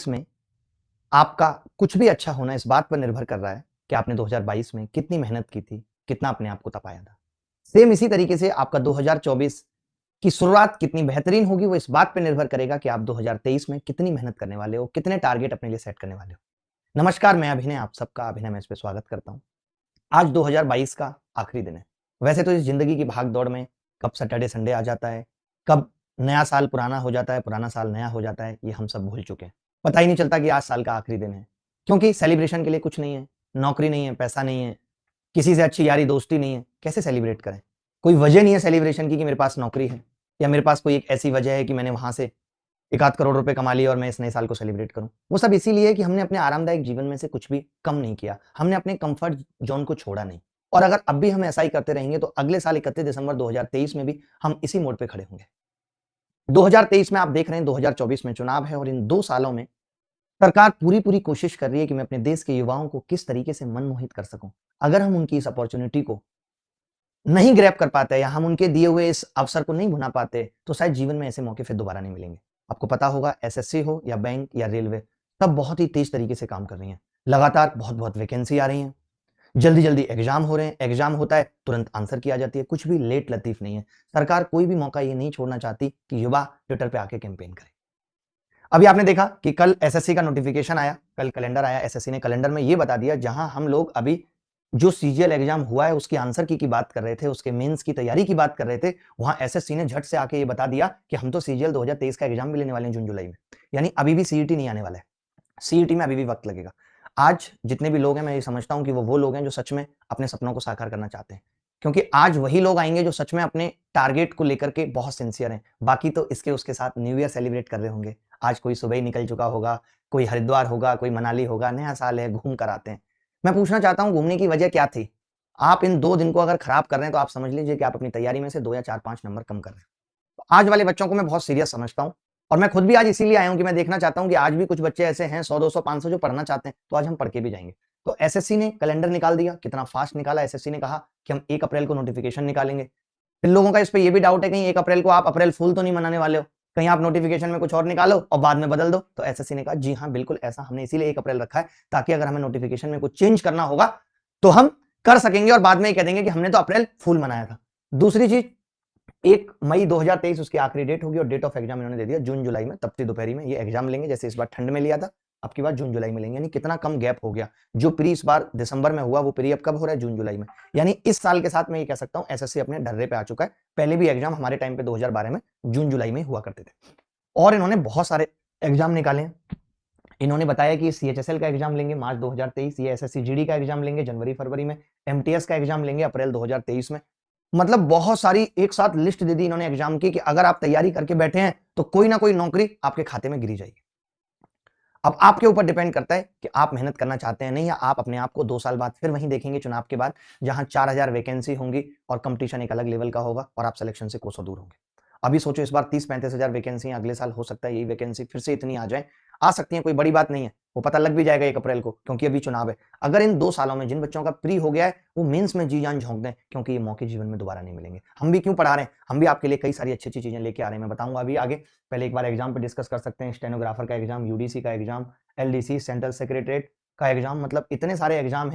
में आपका कुछ भी अच्छा होना इस बात पर निर्भर कर रहा है कि आपने 2022 में कितनी मेहनत की थी, कितना अपने आप को तपाया था। सेम इसी तरीके से आपका 2024 की शुरुआत कितनी बेहतरीन होगी, वो इस बात पे निर्भर करेगा कि आप 2023 में कितनी मेहनत करने वाले हो, कितने टारगेट अपने लिए सेट करने वाले हो। नमस्कार, मैं अभिनय, आप सबका अभिनय मैच पे स्वागत करता हूँ। आज 2022 का आखिरी दिन है। वैसे तो इस ज़िंदगी की भाग-दौड़ में कब सैटरडे, संडे आ जाता है, कब नया साल पुराना हो जाता है, पुराना साल नया हो जाता है, ये हम सब भूल चुके हैं। पता ही नहीं चलता कि आज साल का आखिरी दिन है। क्योंकि सेलिब्रेशन के लिए कुछ नहीं है, नौकरी नहीं है, पैसा नहीं है, किसी से अच्छी यारी दोस्ती नहीं है, कैसे सेलिब्रेट करें? कोई वजह नहीं है सेलिब्रेशन की कि मेरे पास नौकरी है या मेरे पास कोई एक ऐसी वजह है कि मैंने वहाँ से 1 आध करोड़ रुपए कमा लिए और मैं इस नए साल को सेलिब्रेट करूँ। वो सब इसीलिए है कि हमने अपने आरामदायक जीवन में से कुछ भी कम नहीं किया। हमने अपने कम्फर्ट ज़ोन को छोड़ा नहीं। और अगर अब भी हम ऐसा ही करते रहेंगे तो अगले साल 31 दिसंबर 2023 में भी हम इसी मोड़ पे खड़े होंगे। 2023 में आप देख रहे हैं 2024 में चुनाव है और इन 2 सालों में सरकार पूरी-पूरी कोशिश कर रही है कि मैं अपने देश के युवाओं को किस तरीके से मनमोहित कर सकूँ। अगर हम उनकी इस अपॉर्च्युनिटी को नहीं ग्रैब कर पाते या हम उनके दिए हुए इस अवसर को नहीं भुना पाते, तो शायद जीवन में ऐसे मौके फिर दोबारा नहीं मिलेंगे। आपको पता होगा एसएससी हो या बैंक या रेलवे, सब बहुत ही तेज़ तरीके से काम कर रही हैं। लगातार बहुत-बहुत वैकेंसी आ रही हैं। जल्दी-जल्दी एग्ज़ाम हो रहे हैं, एग्ज़ाम होता है, तुरंत आंसर की आ जाती है, कुछ भी लेट लतीफ़ नहीं है। सरकार कोई भी मौका ये नहीं छोड़ना चाहती कि युवा ट्विटर पे आके कैंपेन करें। अभी आपने देखा कि कल एसएससी का नोटिफ़िकेशन आया, कल कैलेंडर आया, एसएससी ने कैलेंडर में ये बता दिया जहाँ हम लोग अभी जो सीजीएल एग्ज़ाम हुआ है उसकी आंसर की बात कर रहे थे, उसके मेंस की तैयारी की बात कर रहे थे, वहाँ एसएससी ने झट से आके ये बता दिया कि हम तो सीजीएल 2023 का एग्ज़ाम भी लेने वाले हैं जून-जुलाई में। यानी अभी भी सीईटी नहीं आने वाला है। सीईटी में अभी भी वक़्त लगेगा। आज जितने भी लोग हैं मैं ये समझता हूँ कि वो लोग हैं जो सच में अपने सपनों को साकार करना चाहते हैं। क्योंकि आज वही लोग आएँगे जो सच में अपने टारगेट को लेकर के बहुत सिंसियर हैं। बाकी तो इसके उसके साथ न्यू ईयर सेलिब्रेट कर रहे होंगे। आज कोई सुबह ही निकल चुका होगा, कोई हरिद्वार होगा, कोई मनाली होगा, नया साल है, घूम कर आते हैं। मैं पूछना चाहता हूँ घूमने की वजह क्या थी? आप इन 2 दिन को अगर खराब कर रहे हैं तो आप समझ लीजिए कि आप अपनी तैयारी में से 2 या 4-5 नंबर कम कर रहे हैं। तो आज वाले बच्चों को मैं बहुत सीरियस समझता हूँ और मैं खुद भी आज इसीलिए आया हूँ कि मैं देखना चाहता हूँ कि आज भी कुछ बच्चे ऐसे हैं 100, 200, 500 जो पढ़ना चाहते हैं, तो आज हम पढ़ के भी जाएँगे। तो एसएससी ने कैलेंडर निकाल दिया, कितना फास्ट निकाला एसएससी ने कहा कि हम 1 अप्रैल को नोटिफ़िकेशन निकालेंगे। फिर लोगों का इस पे ये भी डाउट है कहीं 1 अप्रैल को आप अप्रैल फूल तो नहीं मनाने वाले हो? कहीं आप नोटिफ़िकेशन में कुछ और निकालो और बाद में बदल दो? तो एसएससी ने कहा जी हाँ, बिल्कुल ऐसा हमने इसीलिए 1 अप्रैल रखा है ताकि अगर हमें नोटिफ़िकेशन में कुछ चेंज करना होगा, तो हम कर सकेंगे और बाद में ये कह देंगे कि हमने तो अप्रैल फूल मनाया था। दूसरी चीज़ 1 मई 2023 उसकी आखिरी डेट होगी और डेट ऑफ एग्जाम इन्होंने दे दिया जून-जुलाई में, तपती दोपहरी में ये एग्जाम लेंगे, जैसे इस बार ठंड में लिया था, अब की बार जून-जुलाई में लेंगे, यानी कितना कम गैप हो गया। जो प्री इस बार दिसंबर में हुआ, वो प्री अब कब हो रहा है? जून-जुलाई में। यानी इस साल के साथ मैं ये कह सकता हूँ एसएससी अपने डर्रे पे आ चुका है। पहले भी एग्जाम हमारे टाइम पे 2012 में जून-जुलाई में हुआ करते थे और इन्होंने बहुत सारे एग्जाम निकाले हैं। इन्होंने बताया कि सीएचएसएल का एग्जाम लेंगे मार्च 2023, ये एसएससी जीडी का एग्जाम लेंगे जनवरी-फरवरी में, एमटीएस का एग्जाम लेंगे अप्रैल 2023 में। मतलब बहुत सारी एक साथ लिस्ट दे दी इन्होंने एग्जाम की कि अगर आप तैयारी करके बैठे हैं तो कोई ना कोई नौकरी आपके खाते में गिरी जाएगी। अब आपके ऊपर डिपेंड करता है कि आप मेहनत करना चाहते हैं नहीं या आप अपने आप को 2 साल बाद फिर वहीं देखेंगे चुनाव के बाद जहां 4000 वैकेंसी होंगी और कंपटीशन एक अलग लेवल का होगा और आप सिलेक्शन से कोसों दूर होंगे। अभी सोचो इस बार 30-35 हजार वैकेंसी अगले साल हो सकता है यही वैकेंसी फिर से इतनी आ जाए, आ सकती है, कोई बड़ी बात नहीं है, वो पता लग भी जाएगा 1 अप्रैल को क्योंकि अभी चुनाव है। अगर इन 2 सालों में जिन बच्चों का प्री हो गया है वो मेंस में जी जान झोंक दें क्योंकि ये मौके जीवन में दोबारा नहीं मिलेंगे। हम भी क्यों पढ़ा रहे हैं, हम भी आपके लिए कई सारी अच्छी-अच्छी चीजें लेके आ रहे हैं, मैं बताऊंगा अभी आगे। पहले एक बार एग्जाम पे डिस्कस कर सकते हैं, स्टेनोग्राफर का एग्जाम, यूडीसी का एग्जाम, एलडीसी सेंट्रल सेक्रेटरीएट का एग्जाम, मतलब इतने सारे एग्जाम हैं